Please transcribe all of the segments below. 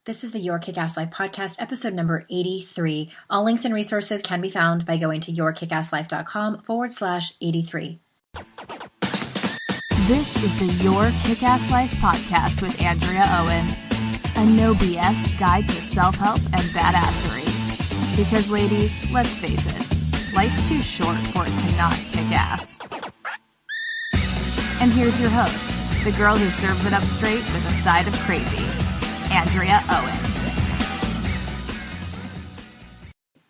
This is the Your Kick-Ass Life podcast, episode number 83. All links and resources can be found by going to yourkickasslife.com/83. This is the Your Kick-Ass Life podcast with Andrea Owen, a no BS guide to self-help and badassery. Because ladies, let's face it, life's too short for it to not kick ass. And here's your host, the girl who serves it up straight with a side of crazy, Andrea Owen.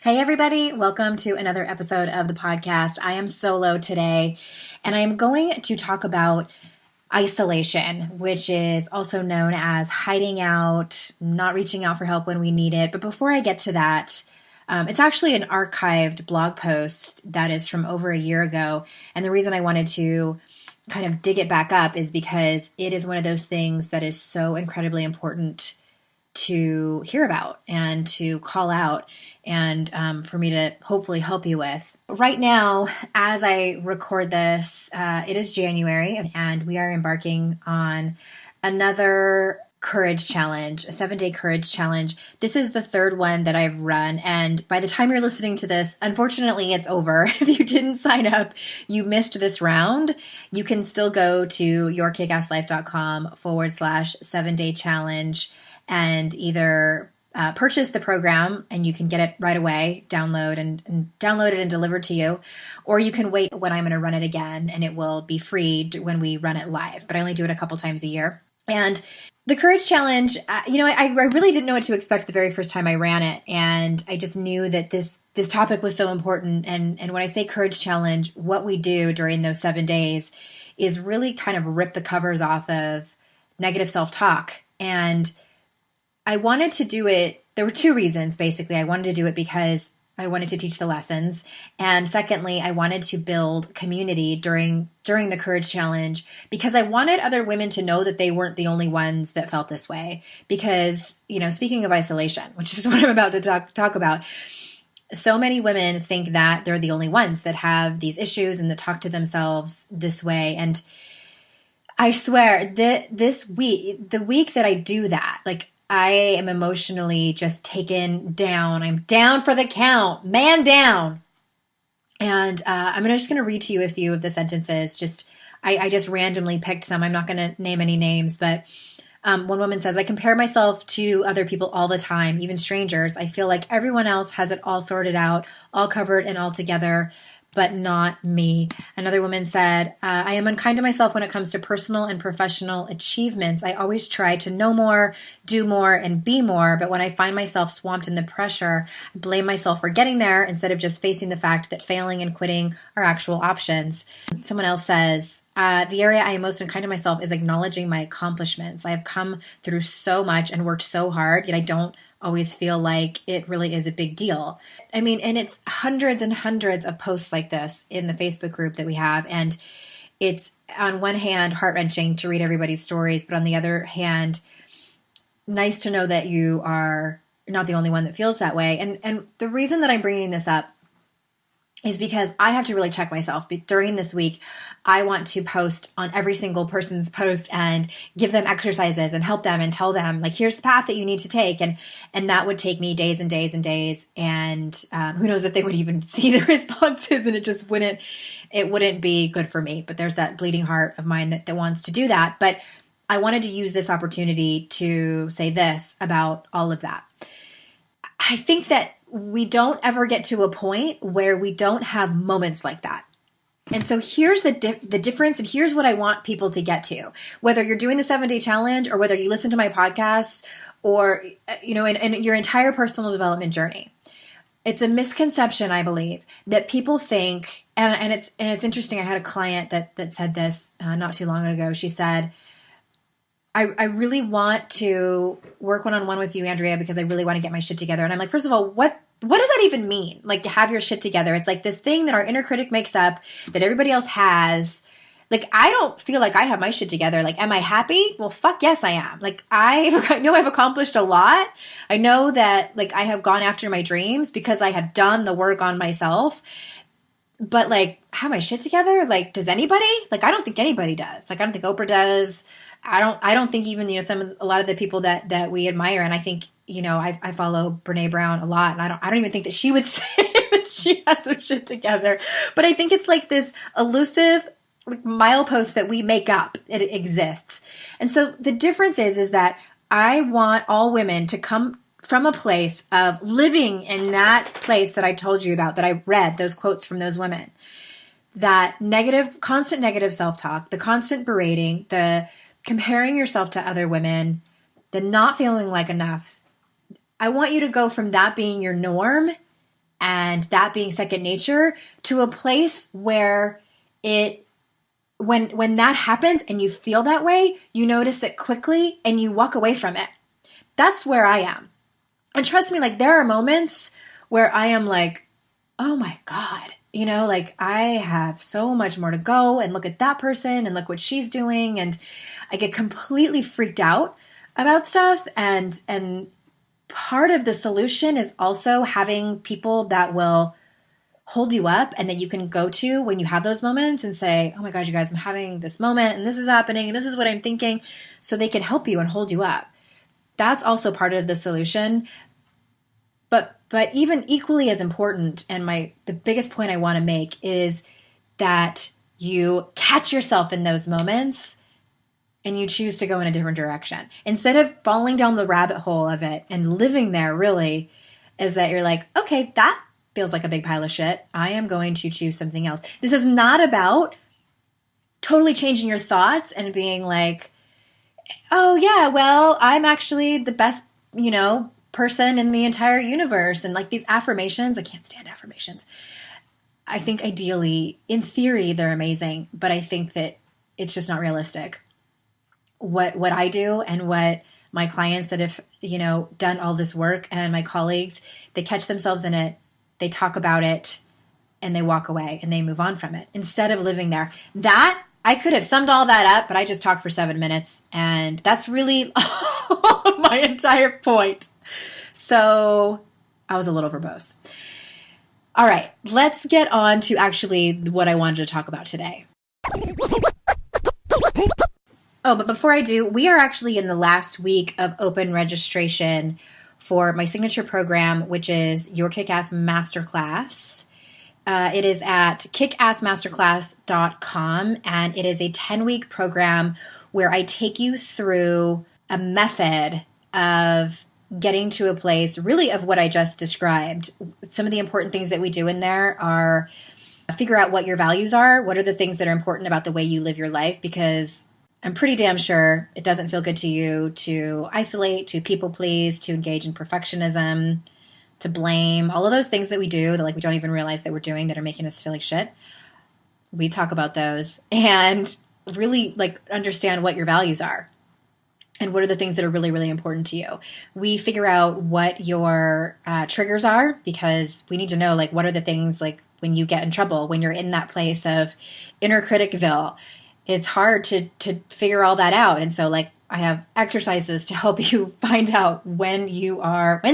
Hey everybody, welcome to another episode of the podcast. I am solo today, and I am going to talk about isolation, which is also known as hiding out, not reaching out for help when we need it. But before I get to that, it's actually an archived blog post that is from over a year ago. And the reason I wanted to kind of dig it back up is because it is one of those things that is so incredibly important to hear about and to call out and for me to hopefully help you with. Right now, as I record this, it is January and we are embarking on another courage challenge, a 7-day courage challenge. This is the third one that I've run. And by the time you're listening to this, unfortunately, it's over. If you didn't sign up, you missed this round. You can still go to yourkickasslife.com/7-day challenge and either purchase the program and you can get it right away, download it and delivered to you, or you can wait when I'm going to run it again and it will be free when we run it live. But I only do it a couple times a year. And the Courage Challenge, I really didn't know what to expect the very first time I ran it. And I just knew that this topic was so important. And when I say Courage Challenge, what we do during those 7 days is really kind of rip the covers off of negative self-talk. And I wanted to do it. There were two reasons, basically. I wanted to do it because I wanted to teach the lessons. And secondly, I wanted to build community during the Courage Challenge because I wanted other women to know that they weren't the only ones that felt this way. Because, speaking of isolation, which is what I'm about to talk about, so many women think that they're the only ones that have these issues and that talk to themselves this way. And I swear that the week that I do that, I am emotionally just taken down. I'm down for the count, man down. And I'm just going to read to you a few of the sentences. I just randomly picked some. I'm not going to name any names, but one woman says, I compare myself to other people all the time, even strangers. I feel like everyone else has it all sorted out, all covered and all together, but not me. Another woman said, I am unkind to myself when it comes to personal and professional achievements. I always try to know more, do more, and be more. But when I find myself swamped in the pressure, I blame myself for getting there instead of just facing the fact that failing and quitting are actual options. Someone else says, the area I am most unkind to myself is acknowledging my accomplishments. I have come through so much and worked so hard, yet I don't always feel like it really is a big deal. And it's hundreds and hundreds of posts like this in the Facebook group that we have. And it's on one hand, heart-wrenching to read everybody's stories, but on the other hand, nice to know that you are not the only one that feels that way. And the reason that I'm bringing this up is because I have to really check myself. During this week, I want to post on every single person's post and give them exercises and help them and tell them, here's the path that you need to take. And that would take me days and days and days. And who knows if they would even see the responses, and it wouldn't be good for me. But there's that bleeding heart of mine that wants to do that. But I wanted to use this opportunity to say this about all of that. I think that we don't ever get to a point where we don't have moments like that. And so here's the difference, and here's what I want people to get to. Whether you're doing the 7-day challenge or whether you listen to my podcast or, in your entire personal development journey. It's a misconception, I believe, that people think, and it's interesting. I had a client that said this not too long ago. She said, I really want to work one-on-one with you, Andrea, because I really want to get my shit together. And I'm like, first of all, what does that even mean? To have your shit together. It's like this thing that our inner critic makes up that everybody else has. I don't feel like I have my shit together. Am I happy? Well, fuck yes, I am. I know I've accomplished a lot. I know that I have gone after my dreams because I have done the work on myself. But have my shit together? Does anybody? I don't think anybody does. I don't think Oprah does. I don't think even, a lot of the people that we admire. And I think, I follow Brene Brown a lot, and I don't even think that she would say that she has her shit together. But I think it's like this elusive milepost that we make up. It exists. And so the difference is that I want all women to come from a place of living in that place that I told you about, that I read those quotes from those women. That constant negative self-talk, the constant berating, the comparing yourself to other women, the not feeling like enough. I want you to go from that being your norm and that being second nature to a place where when that happens and you feel that way, you notice it quickly and you walk away from it. That's where I am. And trust me, like, there are moments where I am like, oh my God, like, I have so much more to go, and look at that person and look what she's doing. And I get completely freaked out about stuff. And part of the solution is also having people that will hold you up and that you can go to when you have those moments and say, oh my God, you guys, I'm having this moment and this is happening and this is what I'm thinking, so they can help you and hold you up. That's also part of the solution. But even equally as important, and the biggest point I want to make is that you catch yourself in those moments and you choose to go in a different direction. Instead of falling down the rabbit hole of it and living there, really, is that you're like, okay, that feels like a big pile of shit. I am going to choose something else. This is not about totally changing your thoughts and being like, oh yeah, well, I'm actually the best, person in the entire universe. And like these affirmations, I can't stand affirmations. I think ideally, in theory, they're amazing, but I think that it's just not realistic. What I do and what my clients that have, done all this work, and my colleagues, they catch themselves in it, they talk about it, and they walk away and they move on from it instead of living there. That, I could have summed all that up, but I just talked for 7 minutes, and that's really my entire point. So I was a little verbose. All right, let's get on to actually what I wanted to talk about today. Oh, but before I do, we are actually in the last week of open registration for my signature program, which is your Kick-Ass Masterclass. It is at kickassmasterclass.com, and it is a 10-week program where I take you through a method of getting to a place really of what I just described. Some of the important things that we do in there are figure out what your values are. What are the things that are important about the way you live your life? Because I'm pretty damn sure it doesn't feel good to you to isolate, to people please, to engage in perfectionism, to blame, all of those things that we do that, like, we don't even realize that we're doing, that are making us feel like shit. We talk about those and really, like, understand what your values are and what are the things that are really, really important to you. We figure out what your triggers are, because we need to know, like, what are the things, like, when you get in trouble, when you're in that place of inner criticville. It's hard to figure all that out. And so, like, I have exercises to help you find out when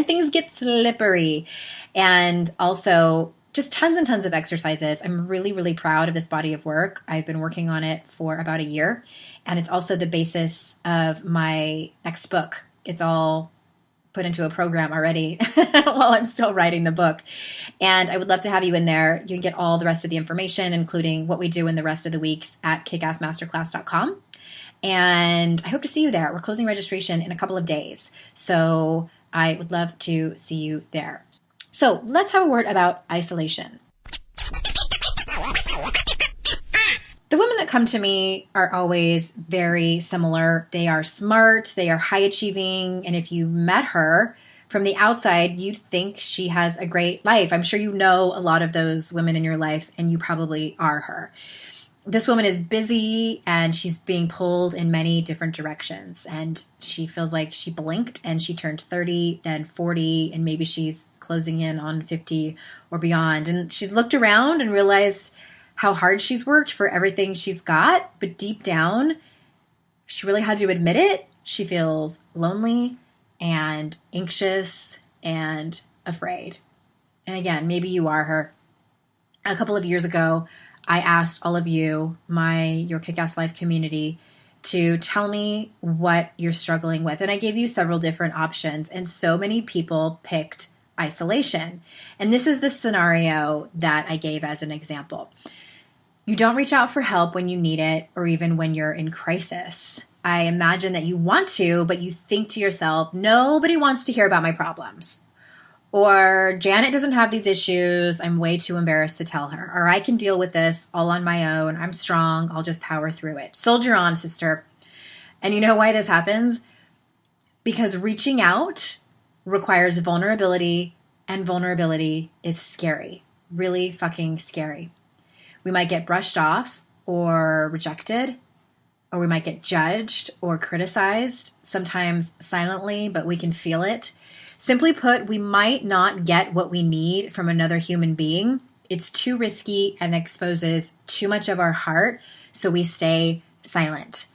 things get slippery, and also just tons and tons of exercises. I'm really, really proud of this body of work. I've been working on it for about a year, and it's also the basis of my next book. It's all put into a program already while I'm still writing the book. And I would love to have you in there. You can get all the rest of the information, including what we do in the rest of the weeks, at kickassmasterclass.com. And I hope to see you there. We're closing registration in a couple of days, so I would love to see you there. So let's have a word about isolation. The women that come to me are always very similar. They are smart, they are high achieving, and if you met her from the outside, you'd think she has a great life. I'm sure you know a lot of those women in your life, and you probably are her. This woman is busy and she's being pulled in many different directions, and she feels like she blinked and she turned 30, then 40, and maybe she's closing in on 50 or beyond. And she's looked around and realized how hard she's worked for everything she's got, but deep down, she really had to admit it. She feels lonely and anxious and afraid. And again, maybe you are her. A couple of years ago, I asked all of you, your Kick-Ass Life community, to tell me what you're struggling with. And I gave you several different options, and so many people picked isolation. And this is the scenario that I gave as an example. You don't reach out for help when you need it, or even when you're in crisis. I imagine that you want to, but you think to yourself, nobody wants to hear about my problems. Or Janet doesn't have these issues. I'm way too embarrassed to tell her. Or I can deal with this all on my own. I'm strong. I'll just power through it. Soldier on, sister. And you know why this happens? Because reaching out requires vulnerability, and vulnerability is scary. Really fucking scary. We might get brushed off or rejected, or we might get judged or criticized, sometimes silently, but we can feel it. Simply put, we might not get what we need from another human being. It's too risky and exposes too much of our heart, so we stay silent.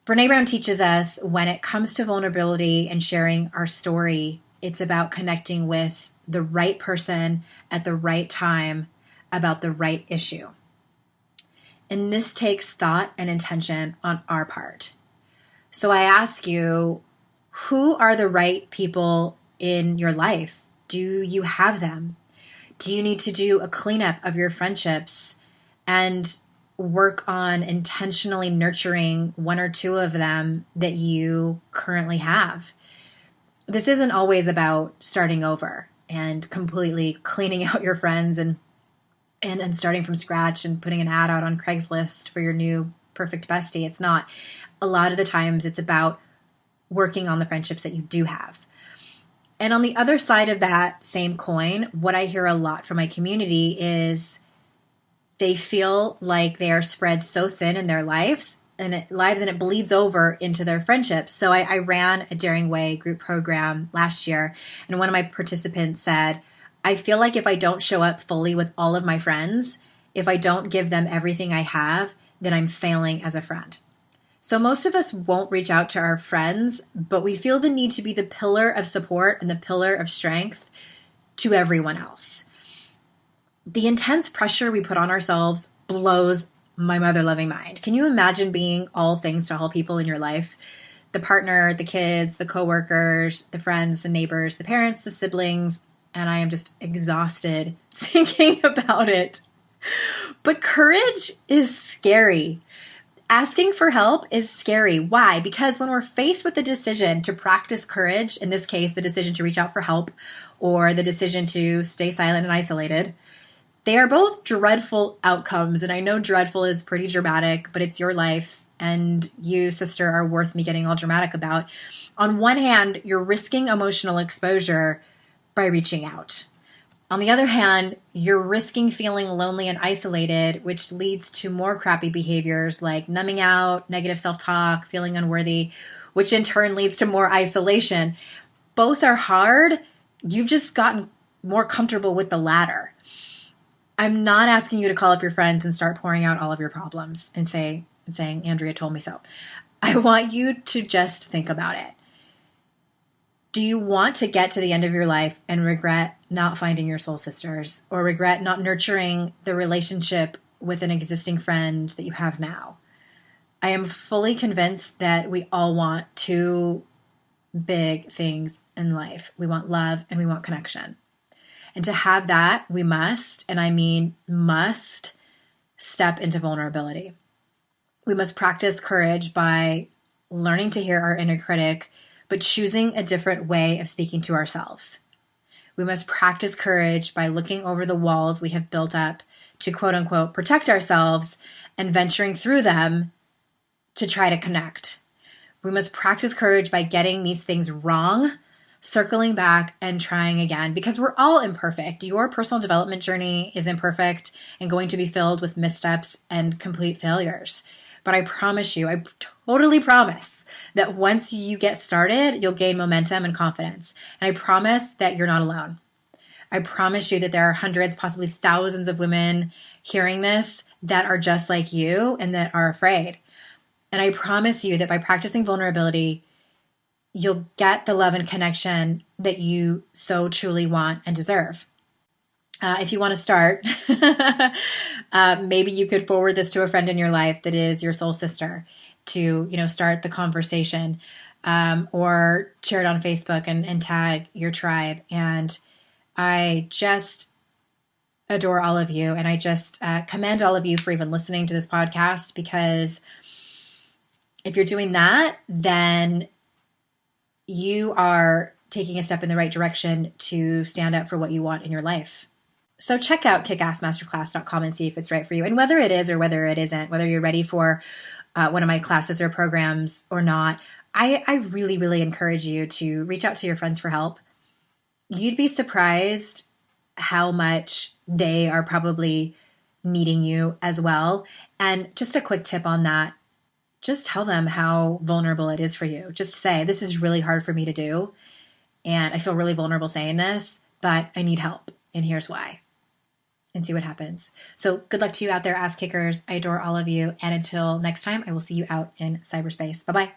Brené Brown teaches us when it comes to vulnerability and sharing our story, it's about connecting with the right person at the right time about the right issue. And this takes thought and intention on our part. So I ask you, who are the right people in your life? Do you have them? Do you need to do a cleanup of your friendships and work on intentionally nurturing one or two of them that you currently have? This isn't always about starting over and completely cleaning out your friends and starting from scratch and putting an ad out on Craigslist for your new perfect bestie. It's not. A lot of the times it's about working on the friendships that you do have. And on the other side of that same coin, what I hear a lot from my community is they feel like they are spread so thin in their lives and it bleeds over into their friendships. So I ran a Daring Way group program last year, and one of my participants said, I feel like if I don't show up fully with all of my friends, if I don't give them everything I have, then I'm failing as a friend. So most of us won't reach out to our friends, but we feel the need to be the pillar of support and the pillar of strength to everyone else. The intense pressure we put on ourselves blows my mother-loving mind. Can you imagine being all things to all people in your life? The partner, the kids, the coworkers, the friends, the neighbors, the parents, the siblings, and I am just exhausted thinking about it. But courage is scary. Asking for help is scary. Why? Because when we're faced with the decision to practice courage, in this case, the decision to reach out for help or the decision to stay silent and isolated, they are both dreadful outcomes. And I know dreadful is pretty dramatic, but it's your life, and you, sister, are worth me getting all dramatic about. On one hand, you're risking emotional exposure by reaching out. On the other hand, you're risking feeling lonely and isolated, which leads to more crappy behaviors like numbing out, negative self-talk, feeling unworthy, which in turn leads to more isolation. Both are hard. You've just gotten more comfortable with the latter. I'm not asking you to call up your friends and start pouring out all of your problems and saying, Andrea told me so. I want you to just think about it. Do you want to get to the end of your life and regret not finding your soul sisters, or regret not nurturing the relationship with an existing friend that you have now? I am fully convinced that we all want two big things in life. We want love and we want connection. And to have that, we must, and I mean must, step into vulnerability. We must practice courage by learning to hear our inner critic, but choosing a different way of speaking to ourselves. We must practice courage by looking over the walls we have built up to quote unquote protect ourselves and venturing through them to try to connect. We must practice courage by getting these things wrong, circling back and trying again, because we're all imperfect. Your personal development journey is imperfect and going to be filled with missteps and complete failures. But I promise you, I totally promise that once you get started, you'll gain momentum and confidence. And I promise that you're not alone. I promise you that there are hundreds, possibly thousands of women hearing this that are just like you and that are afraid. And I promise you that by practicing vulnerability, you'll get the love and connection that you so truly want and deserve. If you want to start, maybe you could forward this to a friend in your life that is your soul sister to, start the conversation, or share it on Facebook and tag your tribe. And I just adore all of you. And I just commend all of you for even listening to this podcast, because if you're doing that, then you are taking a step in the right direction to stand up for what you want in your life. So check out kickassmasterclass.com and see if it's right for you. And whether it is or whether it isn't, whether you're ready for one of my classes or programs or not, I really, really encourage you to reach out to your friends for help. You'd be surprised how much they are probably needing you as well. And just a quick tip on that, just tell them how vulnerable it is for you. Just say, this is really hard for me to do, and I feel really vulnerable saying this, but I need help, and here's why. And see what happens. So good luck to you out there, ass kickers. I adore all of you. And until next time, I will see you out in cyberspace. Bye-bye.